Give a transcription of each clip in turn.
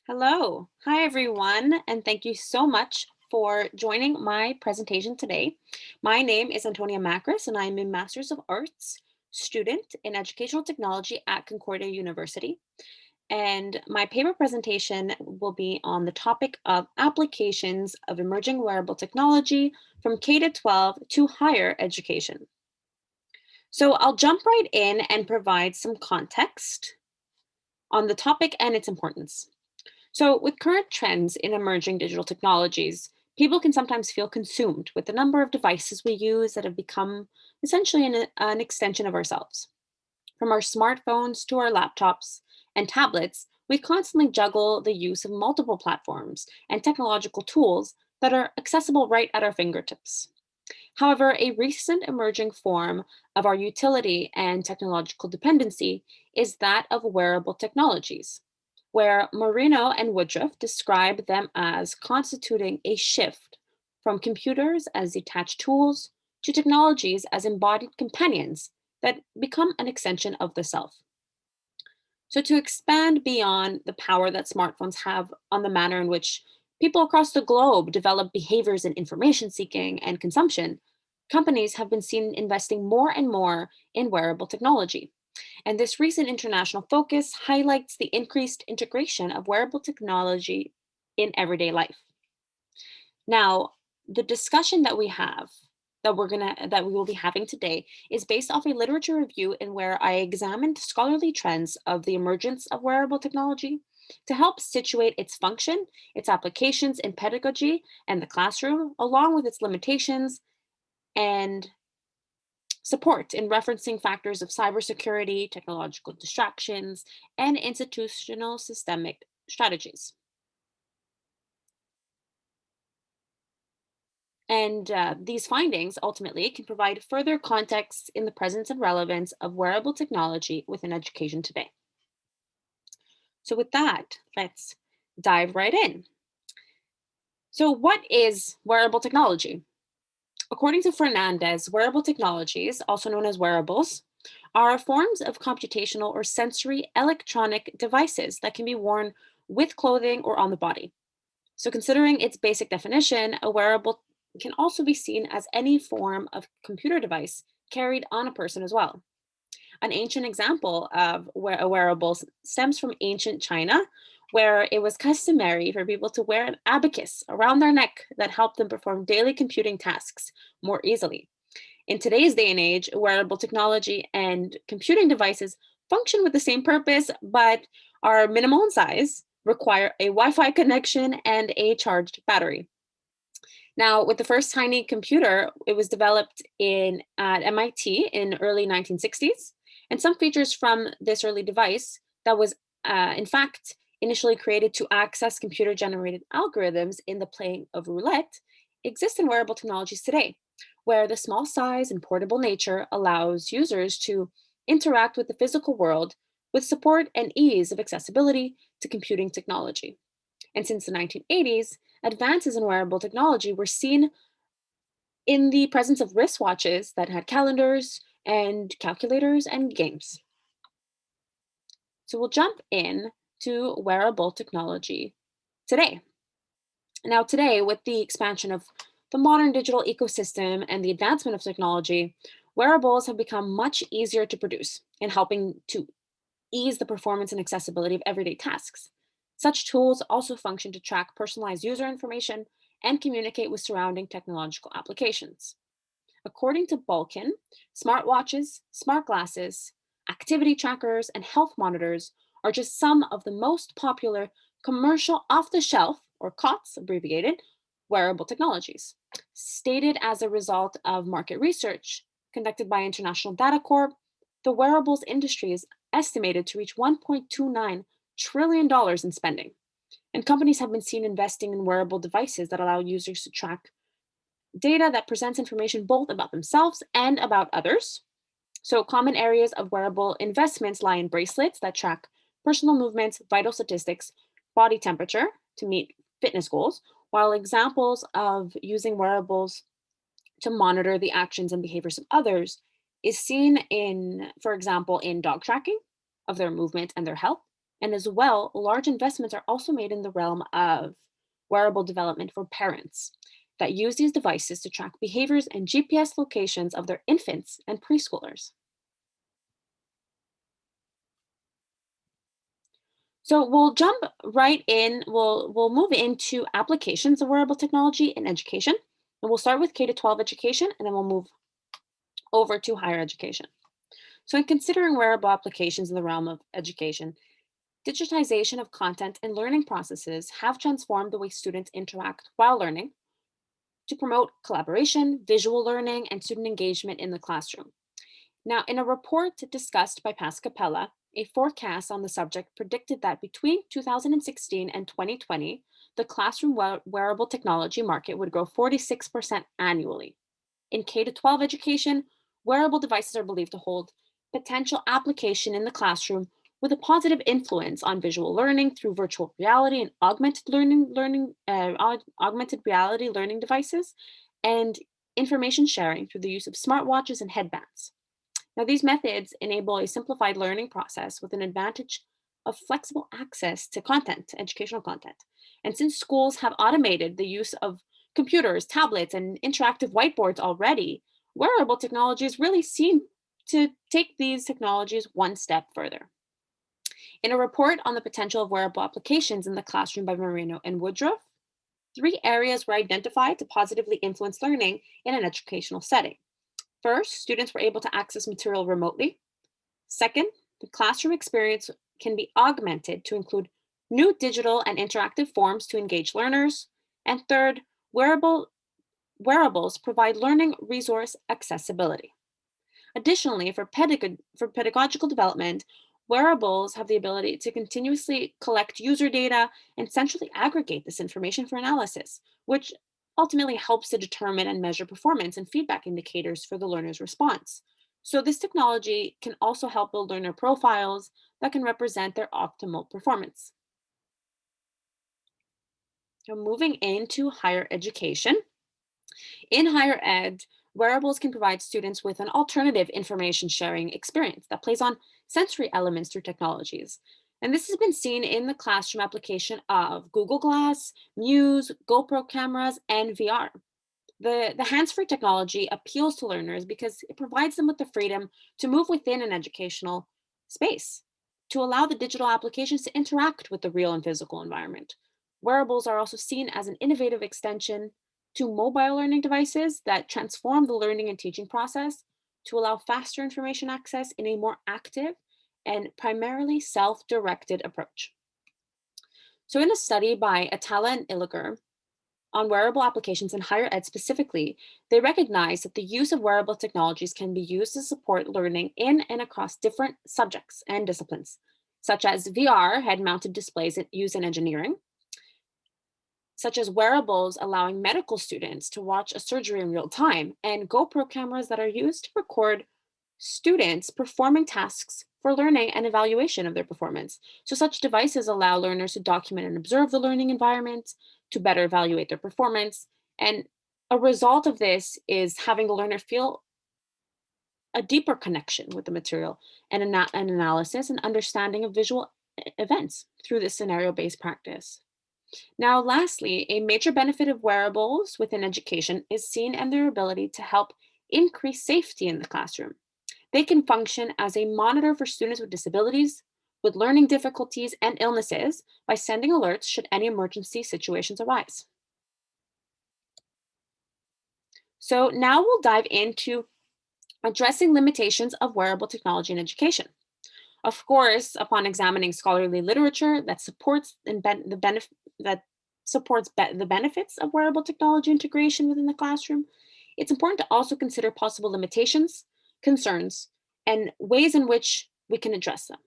Hello. Hi, everyone, and thank you so much for joining my presentation today. My name is Antonia Macris, and I'm a Master's of Arts student in Educational Technology at Concordia University. And my paper presentation will be on the topic of applications of emerging wearable technology from K-12 to higher education. So I'll jump right in and provide some context on the topic and its importance. So, with current trends in emerging digital technologies, people can sometimes feel consumed with the number of devices we use that have become essentially an extension of ourselves. From our smartphones to our laptops and tablets, we constantly juggle the use of multiple platforms and technological tools that are accessible right at our fingertips. However, a recent emerging form of our utility and technological dependency is that of wearable technologies, where Moreno and Woodruff describe them as constituting a shift from computers as detached tools to technologies as embodied companions that become an extension of the self. So, to expand beyond the power that smartphones have on the manner in which people across the globe develop behaviors in information seeking and consumption, companies have been seen investing more and more in wearable technology. And this recent international focus highlights the increased integration of wearable technology in everyday life. Now, the discussion that we will be having today is based off a literature review in where I examined scholarly trends of the emergence of wearable technology to help situate its function, its applications in pedagogy and the classroom, along with its limitations and support in referencing factors of cybersecurity, technological distractions, and institutional systemic strategies. And these findings ultimately can provide further context in the presence and relevance of wearable technology within education today. So, with that, let's dive right in. So, what is wearable technology? According to Fernandez, wearable technologies, also known as wearables, are forms of computational or sensory electronic devices that can be worn with clothing or on the body. So, considering its basic definition, a wearable can also be seen as any form of computer device carried on a person as well. An ancient example of where a wearable stems from ancient China, where it was customary for people to wear an abacus around their neck that helped them perform daily computing tasks more easily. In today's day and age, wearable technology and computing devices function with the same purpose, but are minimal in size, require a Wi Fi connection, and a charged battery. Now, with the first tiny computer, it was developed at MIT in early 1960s, and some features from this early device that was, in fact, initially created to access computer-generated algorithms in the playing of roulette exist in wearable technologies today, where the small size and portable nature allows users to interact with the physical world with support and ease of accessibility to computing technology. And since the 1980s, advances in wearable technology were seen in the presence of wristwatches that had calendars and calculators and games. So we'll jump in to wearable technology today. Now, today, with the expansion of the modern digital ecosystem and the advancement of technology, wearables have become much easier to produce in helping to ease the performance and accessibility of everyday tasks. Such tools also function to track personalized user information and communicate with surrounding technological applications. According to Balkin, smartwatches, smart glasses, activity trackers, and health monitors are just some of the most popular commercial off the shelf, or COTS abbreviated, wearable technologies. Stated as a result of market research conducted by International Data Corp, the wearables industry is estimated to reach $1.29 trillion in spending. And companies have been seen investing in wearable devices that allow users to track data that presents information both about themselves and about others. So, common areas of wearable investments lie in bracelets that track personal movements, vital statistics, body temperature to meet fitness goals, while examples of using wearables to monitor the actions and behaviors of others is seen in, for example, in dog tracking of their movement and their health, And as well, large investments are also made in the realm of wearable development for parents that use these devices to track behaviors and GPS locations of their infants and preschoolers. So we'll jump right in. We'll move into applications of wearable technology in education, and we'll start with K to 12 education, and then we'll move over to higher education. So, in considering wearable applications in the realm of education, digitization of content and learning processes have transformed the way students interact while learning to promote collaboration, visual learning, and student engagement in the classroom. Now, in a report discussed by Pascapella, a forecast on the subject predicted that between 2016 and 2020, the classroom wearable technology market would grow 46% annually. In K to 12 education, wearable devices are believed to hold potential application in the classroom with a positive influence on visual learning through virtual reality and augmented reality learning devices, and information sharing through the use of smartwatches and headbands. Now, these methods enable a simplified learning process with an advantage of flexible access to content, educational content. And since schools have automated the use of computers, tablets, and interactive whiteboards already, wearable technologies really seem to take these technologies one step further. In a report on the potential of wearable applications in the classroom by Moreno and Woodruff, three areas were identified to positively influence learning in an educational setting. First, students were able to access material remotely. Second, the classroom experience can be augmented to include new digital and interactive forms to engage learners. And third, wearables provide learning resource accessibility. Additionally, for pedagogical development, wearables have the ability to continuously collect user data and centrally aggregate this information for analysis, which ultimately helps to determine and measure performance and feedback indicators for the learner's response. So, this technology can also help build learner profiles that can represent their optimal performance. Now, moving into higher education. In higher ed, wearables can provide students with an alternative information sharing experience that plays on sensory elements through technologies. And this has been seen in the classroom application of Google Glass, Muse, GoPro cameras, and VR. The hands-free technology appeals to learners because it provides them with the freedom to move within an educational space, to allow the digital applications to interact with the real and physical environment. Wearables are also seen as an innovative extension to mobile learning devices that transform the learning and teaching process to allow faster information access in a more active and primarily self-directed approach. So in a study by Atala and Illiger, on wearable applications in higher ed specifically, they recognize that the use of wearable technologies can be used to support learning in and across different subjects and disciplines, such as VR, head mounted displays used in engineering, such as wearables allowing medical students to watch a surgery in real time, and GoPro cameras that are used to record students performing tasks for learning and evaluation of their performance. So, such devices allow learners to document and observe the learning environment to better evaluate their performance. And a result of this is having the learner feel a deeper connection with the material and an analysis and understanding of visual events through this scenario based practice. Now, lastly, a major benefit of wearables within education is seen in their ability to help increase safety in the classroom. They can function as a monitor for students with disabilities, with learning difficulties, and illnesses by sending alerts should any emergency situations arise. So, now we'll dive into addressing limitations of wearable technology in education. Of course, upon examining scholarly literature that supports the benefits of wearable technology integration within the classroom, it's important to also consider possible limitations, concerns, and ways in which we can address them.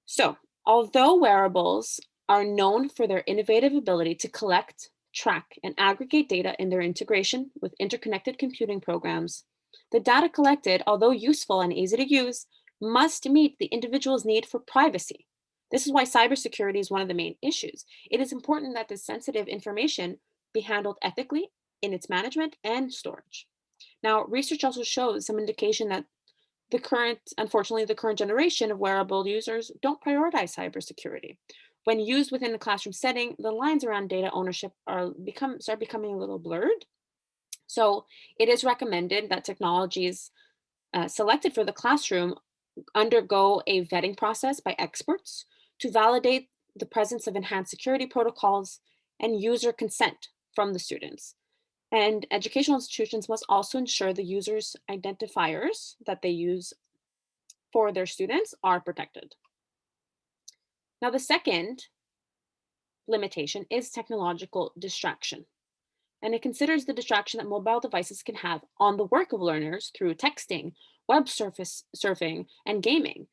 So, although wearables are known for their innovative ability to collect, track, and aggregate data in their integration with interconnected computing programs, the data collected, although useful and easy to use, must meet the individual's need for privacy. This is why cybersecurity is one of the main issues. It is important that this sensitive information be handled ethically in its management and storage. Now, research also shows some indication that Unfortunately, the current generation of wearable users don't prioritize cybersecurity. When used within a classroom setting, the lines around data ownership start becoming a little blurred. So it is recommended that technologies selected for the classroom undergo a vetting process by experts to validate the presence of enhanced security protocols and user consent from the students. And educational institutions must also ensure the users' identifiers that they use for their students are protected. Now, the second limitation is technological distraction. And it considers the distraction that mobile devices can have on the work of learners through texting, surfing, and gaming.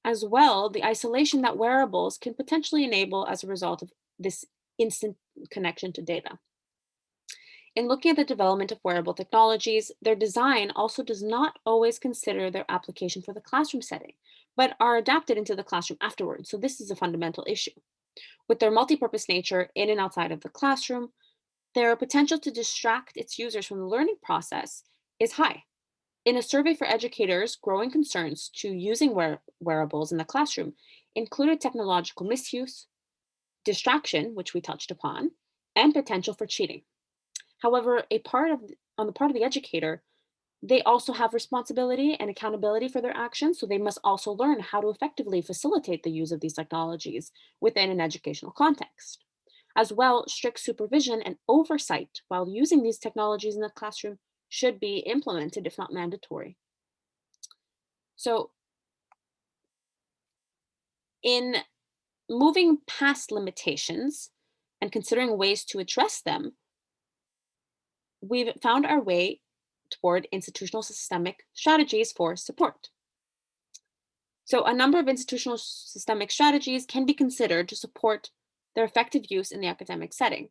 As well, the isolation that wearables can potentially enable as a result of this instant connection to data. In looking at the development of wearable technologies, their design also does not always consider their application for the classroom setting, but are adapted into the classroom afterwards. So, this is a fundamental issue. With their multi-purpose nature in and outside of the classroom, their potential to distract its users from the learning process is high. In a survey for educators, growing concerns to using wearables in the classroom included technological misuse, distraction, which we touched upon, and potential for cheating. However, on the part of the educator, they also have responsibility and accountability for their actions, so they must also learn how to effectively facilitate the use of these technologies within an educational context. As well, strict supervision and oversight while using these technologies in the classroom should be implemented, if not mandatory. So, in moving past limitations and considering ways to address them, we've found our way toward institutional systemic strategies for support. So, a number of institutional systemic strategies can be considered to support their effective use in the academic setting.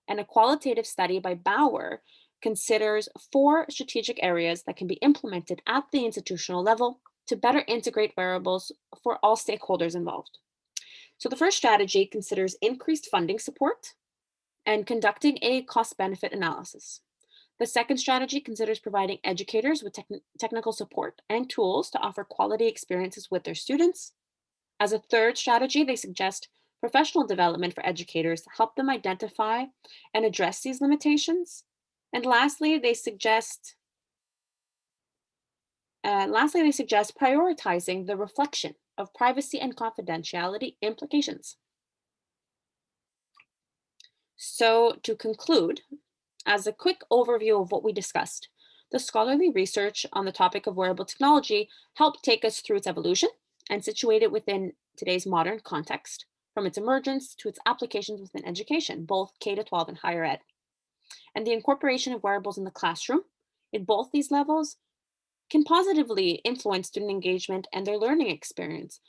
And a qualitative study by Bauer considers four strategic areas that can be implemented at the institutional level to better integrate wearables for all stakeholders involved. So, the first strategy considers increased funding support and conducting a cost benefit analysis. The second strategy considers providing educators with technical support and tools to offer quality experiences with their students. As a third strategy, they suggest professional development for educators to help them identify and address these limitations. And lastly, they suggest prioritizing the reflection of privacy and confidentiality implications. So, to conclude, as a quick overview of what we discussed, the scholarly research on the topic of wearable technology helped take us through its evolution and situate it within today's modern context, from its emergence to its applications within education, both K 12 and higher ed. And the incorporation of wearables in the classroom in both these levels can positively influence student engagement and their learning experience,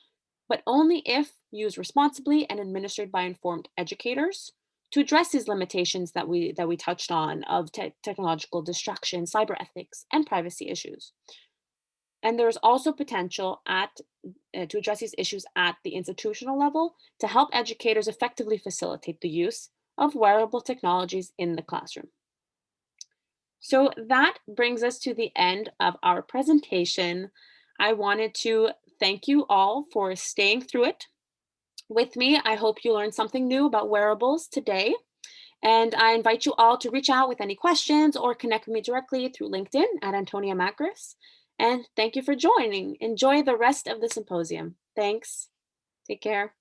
but only if used responsibly and administered by informed educators to address these limitations that we touched on of technological distraction, cyber ethics, and privacy issues. And there's also potential to address these issues at the institutional level to help educators effectively facilitate the use of wearable technologies in the classroom. So that brings us to the end of our presentation. I wanted to thank you all for staying through it with me. I hope you learned something new about wearables today. And I invite you all to reach out with any questions or connect with me directly through LinkedIn at Antonia Macris. And thank you for joining. Enjoy the rest of the symposium. Thanks. Take care.